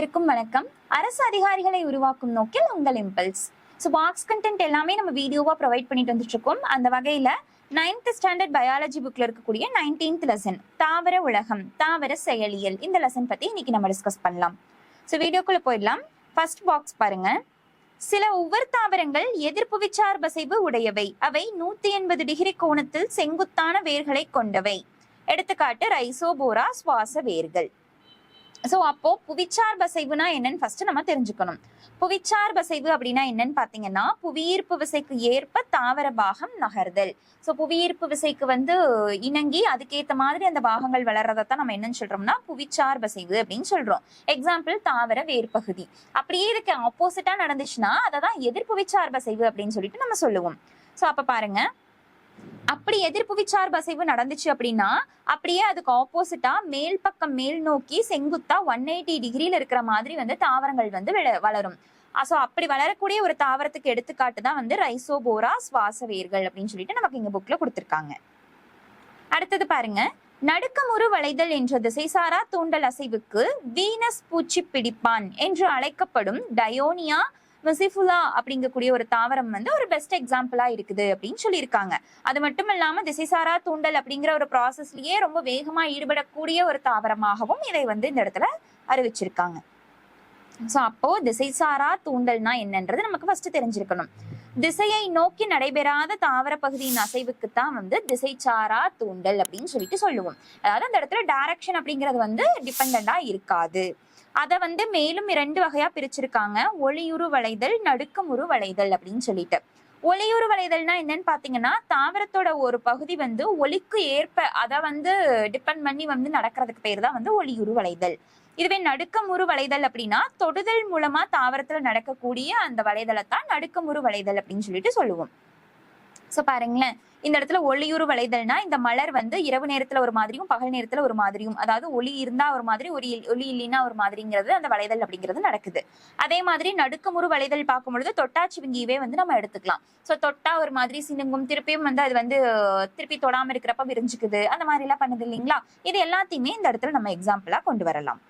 அனைவருக்கும் வணக்கம். அரசு அதிகாரிகளை உருவாக்கும் நோக்கில் உங்கள் இம்பல்ஸ். பாக்ஸ் கண்டென்ட் எல்லாமே நம்ம வீடியோவா ப்ரொவைட் பண்ணிட்டு வந்துட்டு இருக்கோம். அந்த வகையில 9th ஸ்டாண்டர்ட் பயாலஜி புக்ல இருக்கக்கூடிய 19th லெசன் தாவர உலகம், தாவர செயலியல், இந்த லெசன் பத்தி இன்னைக்கு நம்ம டிஸ்கஸ் பண்ணலாம். வீடியோக்குள்ள போயிடலாம். ஃபர்ஸ்ட் பாக்ஸ் பாருங்க. சில உவர் தாவரங்கள் எதிர்ப்புவிச்சார் பசைவு உடையவை. அவை 180 டிகிரி கோணத்தில் செங்குத்தான வேர்களை கொண்டவை. எடுத்துக்காட்டு ரைசோபோரா சுவாச வேர்கள். அப்போ புவிச்சார் பசைவுனா என்னன்னு ஃபர்ஸ்ட் நம்ம தெரிஞ்சுக்கணும். புவிச்சார் பசைவு அப்படின்னா என்னன்னு பாத்தீங்கன்னா, புவியீர்ப்பு விசைக்கு ஏற்ப தாவர பாகம் நகர்தல். புவியீர்ப்பு விசைக்கு இணங்கி அதுக்கேற்ற மாதிரி அந்த பாகங்கள் வளர்றதான் நம்ம என்னன்னு சொல்றோம்னா புவிச்சார் பசைவு அப்படின்னு சொல்றோம். எக்ஸாம்பிள் தாவர வேர்பகுதி. அப்படியே இதுக்கு ஆப்போசிட்டா நடந்துச்சுன்னா அததான் எதிர்ப்புவிச்சார் பசைவு அப்படின்னு சொல்லிட்டு நம்ம சொல்லுவோம். அப்ப பாருங்க, அப்படி எதிர்ப்புவிச்சார் பசைவு நடந்துச்சு அப்படின்னா அப்படியே அதுக்கு ஆப்போசிட்டா மேல் பக்கம் மேல் நோக்கி செங்குத்தா 180 டிகிரியில இருக்கிற மாதிரி தாவரங்கள் வளரும். அப்படி வளரக்கூடிய ஒரு தாவரத்துக்கு எடுத்துக்காட்டு தான் ரைசோபோரா சுவாச வேர்கள் அப்படின்னு சொல்லிட்டு நமக்கு இங்க புக்ல கொடுத்திருக்காங்க. அடுத்தது பாருங்க, நடுக்கமுறு வளைதல் என்ற திசைசாரா தூண்டல் அசைவுக்கு வீனஸ் பூச்சி பிடிப்பான் என்று அழைக்கப்படும் டயோனியா மிசிஃபுலா அப்படிங்கக்கூடிய ஒரு தாவரம் ஒரு பெஸ்ட் எக்ஸாம்பிளா இருக்குது அப்படின்னு சொல்லியிருக்காங்க. அது மட்டும் இல்லாம திசைசாரா தூண்டல் அப்படிங்கிற ஒரு ப்ராசஸ்லயே ரொம்ப வேகமா ஈடுபடக்கூடிய ஒரு தாவரமாகவும் இதை இந்த இடத்துல அறிவிச்சிருக்காங்க. அப்போ திசைசாரா தூண்டல்னா என்னன்றது நமக்கு ஃபர்ஸ்ட் தெரிஞ்சிருக்கணும். திசையை நோக்கி நடைபெறாத தாவர பகுதியின் அசைவுக்கு தான் திசைச்சாரா தூண்டல் அப்படின்னு சொல்லிட்டு சொல்லுவோம். அதாவது அந்த இடத்துல டைரக்ஷன் அப்படிங்கிறது டிபெண்டா இருக்காது. அதை மேலும் 2 வகையா பிரிச்சிருக்காங்க. ஒளியுறு வளைதல், நடுக்கமுறு வளைதல் அப்படின்னு சொல்லிட்டு. ஒளியுறு வளைதல்னா என்னன்னு பாத்தீங்கன்னா, தாவரத்தோட ஒரு பகுதி ஒளிக்கு ஏற்ப அதை டிபெண்ட் பண்ணி நடக்கிறதுக்கு பேர் தான் ஒளியுறு வளைதல். இதுவே நடுக்கமுறு வளைதல் அப்படின்னா தொடுதல் மூலமா தாவரத்துல நடக்கக்கூடிய அந்த வளைதலைத்தான் நடுக்கமுறு வளைதல் அப்படின்னு சொல்லிட்டு சொல்லுவோம். பாருங்களேன், இந்த இடத்துல ஒளியுறு வளைதல்னா இந்த மலர் இரவு நேரத்துல ஒரு மாதிரியும் பகல் நேரத்துல ஒரு மாதிரியும், அதாவது ஒளி இருந்தா ஒரு மாதிரி ஒளி இல்லைன்னா ஒரு மாதிரிங்கிறது அந்த வளைதல் அப்படிங்கிறது நடக்குது. அதே மாதிரி நடுக்கமுறு வளைதல் பார்க்கும் பொழுது தொட்டாச்சிவிங்கியவே நம்ம எடுத்துக்கலாம். தொட்டா ஒரு மாதிரி சினுங்கும், திருப்பியும் அது திருப்பி தொடாம இருக்கிறப்ப விரிஞ்சுக்குது, அந்த மாதிரி எல்லாம் பண்ணுது இல்லைங்களா. இது எல்லாத்தையுமே இந்த இடத்துல நம்ம எக்ஸாம்பிளா கொண்டு வரலாம்.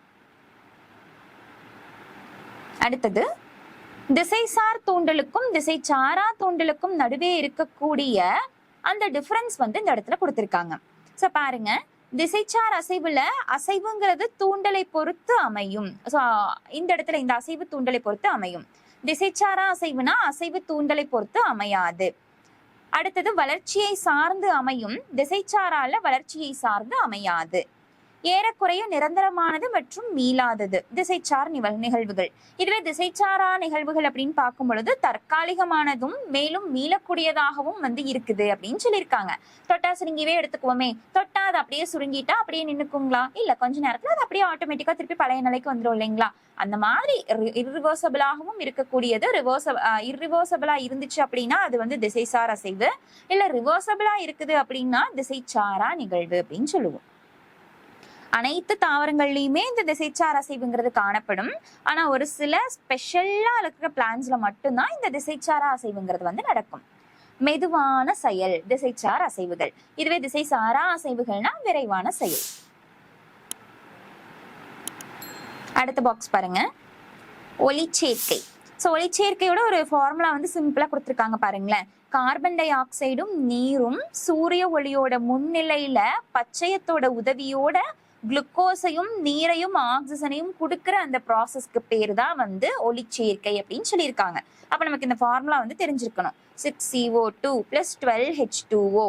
அடுத்தது, திசைசார் தூண்டலுக்கும் திசைச்சாரா தூண்டலுக்கும் நடுவே இருக்கக்கூடிய அந்த டிஃபரன்ஸ் இந்த இடத்துல கொடுத்திருக்காங்க. பாருங்க, திசைச்சார் அசைவுல அசைவுங்கிறது தூண்டலை பொறுத்து அமையும். இந்த இடத்துல இந்த அசைவு தூண்டலை பொறுத்து அமையும். திசைச்சாரா அசைவுனா அசைவு தூண்டலை பொறுத்து அமையாது. அடுத்தது, வளர்ச்சியை சார்ந்து அமையும். திசைச்சாரால வளர்ச்சியை சார்ந்து அமையாது. ஏறக்குறைய நிரந்தரமானது மற்றும் மீளாதது திசைச்சார் நிகழ்வுகள். இதுவே திசைச்சாரா நிகழ்வுகள் அப்படின்னு பார்க்கும் பொழுது தற்காலிகமானதும் மேலும் மீளக்கூடியதாகவும் இருக்குது அப்படின்னு சொல்லியிருக்காங்க. தொட்டா சுருங்கிவே எடுத்துக்குவோமே, தொட்டா அது அப்படியே சுருங்கிட்டா அப்படியே நின்னுக்குங்களா? இல்ல, கொஞ்ச நேரத்துல அது அப்படியே ஆட்டோமேட்டிக்கா திருப்பி பழைய நிலைக்கு வந்துடும் இல்லைங்களா. அந்த மாதிரி இர்ரிவர்சபிளாகவும் இருக்கக்கூடியது. இர்ரிவர்சபிளா இருந்துச்சு அப்படின்னா அது திசைசார் அசைவு. இல்ல ரிவர்சபிளா இருக்குது அப்படின்னா திசைச்சாரா நிகழ்வு அப்படின்னு சொல்லுவோம். அனைத்து தாவரங்கள்லயுமே இந்த திசைச்சார் அசைவுங்கிறது காணப்படும். ஆனா ஒரு சில ஸ்பெஷலா இருக்கிற பிளான்ஸ்ல மட்டும்தான் இந்த திசைச்சாரா அசைவுங்கிறது நடக்கும். மெதுவான செயல் திசைச்சார் அசைவுகள். இதுவே திசைசாரா அசைவுகள்னா விரைவான செயல். அடுத்த பாக்ஸ் பாருங்க, ஒளிச்சேர்க்கை. ஒளிச்சேர்க்கையோட ஒரு ஃபார்முலா சிம்பிளா கொடுத்திருக்காங்க பாருங்களேன். கார்பன் டை ஆக்சைடும் நீரும் சூரிய ஒளியோட முன்னிலையில பச்சையத்தோட உதவியோட குளுக்கோஸையும் நீரையும் ஆக்சிஜனையும் கொடுக்கிற அந்த ப்ராசஸ்க்கு பேரு தான் ஒளிச்சேர்க்கை அப்படின்னு சொல்லியிருக்காங்க. அப்ப நமக்கு இந்த ஃபார்முலா தெரிஞ்சிருக்கணும். 6CO2 + 12H2O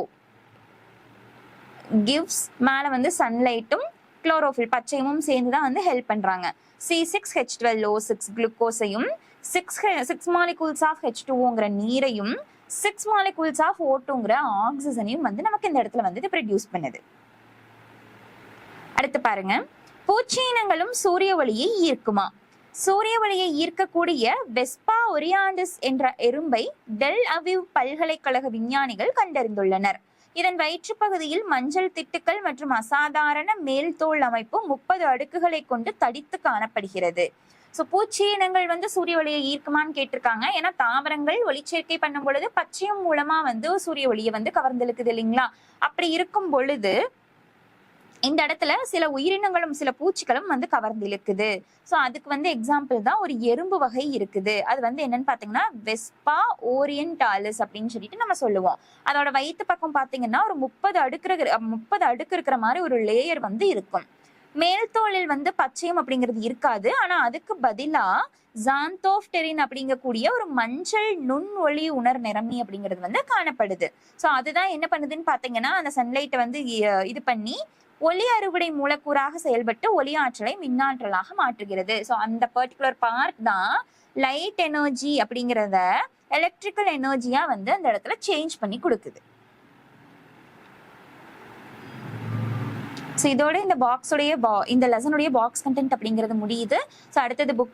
கிவ்ஸ் மேல சன்லைட்டும் குளோரோஃபில் பச்சையமும் சேர்ந்துதான் ஹெல்ப் பண்றாங்க. C6H12O6 குளுக்கோஸையும் 6 மாலிகூல்ஸ் ஆஃப் H2Oங்கிற நீரையும் 6 மாலிகூல்ஸ் ஆஃப் O2ங்கிற ஆக்சிஜனையும் நமக்கு இந்த இடத்துல ப்ரொடியூஸ் பண்ணுது. அடுத்து பாருங்க, பூச்சியினங்களும் சூரிய ஒளியை ஈர்க்குமா? சூரிய ஒளியை ஈர்க்கக்கூடிய வெஸ்பா ஒரியாண்டஸ் என்ற எறும்பை டெல் அவிவ் பல்கலைக்கழக விஞ்ஞானிகள் கண்டறிந்துள்ளனர். இதன் வயிற்று பகுதியில் மஞ்சள் திட்டுக்கள் மற்றும் அசாதாரண மேல் தோல் அமைப்பு 30 அடுக்குகளை கொண்டு தடித்து காணப்படுகிறது. பூச்சியினங்கள் சூரிய ஒளியை ஈர்க்குமான்னு கேட்டிருக்காங்க. ஏன்னா தாவரங்கள் ஒளிச்சேர்க்கை பண்ணும் பொழுது பச்சையம் மூலமா சூரிய ஒளியை கவர்ந்தெழுக்குது இல்லைங்களா. அப்படி இருக்கும் பொழுது இந்த இடத்துல சில உயிரினங்களும் சில பூச்சிகளும் வந்து கவர்ந்து இழுக்குது. ஸோ அதுக்கு வந்து எக்ஸாம்பிள் தான் ஒரு எறும்பு வகை இருக்குது. அது வந்து என்னன்னு பாத்தீங்கன்னா வெஸ்பா ஓரியன்டாலிஸ் அப்படின்னு சொல்லிட்டு நம்ம சொல்லுவோம். அதோட வயிற்று பக்கம் பாத்தீங்கன்னா ஒரு 30 அடுக்கு இருக்கிற மாதிரி ஒரு லேயர் வந்து இருக்கும். மேல் தோலில் வந்து பச்சையம் அப்படிங்கிறது இருக்காது. ஆனா அதுக்கு பதிலா ஜாந்தோப்டெரின் அப்படிங்கக்கூடிய ஒரு மஞ்சள் நுண் ஒளி உணர் நிறமி அப்படிங்கிறது வந்து காணப்படுது. ஸோ அதுதான் என்ன பண்ணுதுன்னு பாத்தீங்கன்னா அந்த சன்லைட்டை வந்து இது பண்ணி ஒளி அறுவடை மூலக்கூறாக செயல்பட்டு ஒளி ஆற்றலை மின்னாற்றலாக மாற்றுகிறது. ஸோ அந்த பர்டிகுலர் பார்ட் தான் லைட் எனர்ஜி அப்படிங்கிறத எலக்ட்ரிக்கல் எனர்ஜியா வந்து அந்த இடத்துல சேஞ்ச் பண்ணி கொடுக்குது. ஸோ இதோட இந்த பாக்ஸோடைய இந்த லெசனுடைய பாக்ஸ் கண்டென்ட் அப்படிங்கிறது முடியுது. ஸோ அடுத்தது புக்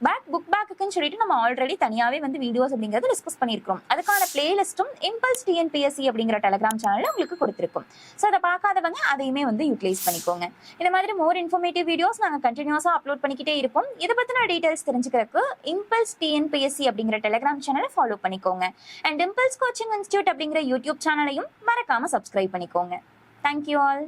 பேக்குன்னு சொல்லிட்டு நம்ம ஆல்ரெடி தனியாகவே வந்து வீடியோஸ் அப்படிங்கிறது டிஸ்கஸ் பண்ணியிருக்கோம். அதுக்கான பிளேலிஸ்ட்டும் இம்பல்ஸ் டிஎன்பிஎஸ்சி அப்படிங்கிற டெலிகிராம் சேனலில் உங்களுக்கு கொடுத்துருக்கும். ஸோ அதை பார்க்காதவங்க அதையுமே வந்து யூட்டிலைஸ் பண்ணிக்கோங்க. இந்த மாதிரி மோர் இன்ஃபர்மேட்டிவ் வீடியோஸ் நாங்கள் கண்டினியூஸாக அப்லோட் பண்ணிக்கிட்டே இருக்கோம். இதை பற்றின டீட்டெயில்ஸ் தெரிஞ்சுக்கிறதுக்கு இம்பல்ஸ் டிஎன்பிஎஸ்சி அப்படிங்கிற டெலிகிராம் சேனலை ஃபாலோ பண்ணிக்கோங்க. அண்ட் இம்பல்ஸ் கோச்சிங் இன்ஸ்டியூட் அப்படிங்கிற யூடியூப் சேனலையும் மறக்காம சப்ஸ்கிரைப் பண்ணிக்கோங்க. Thank you all.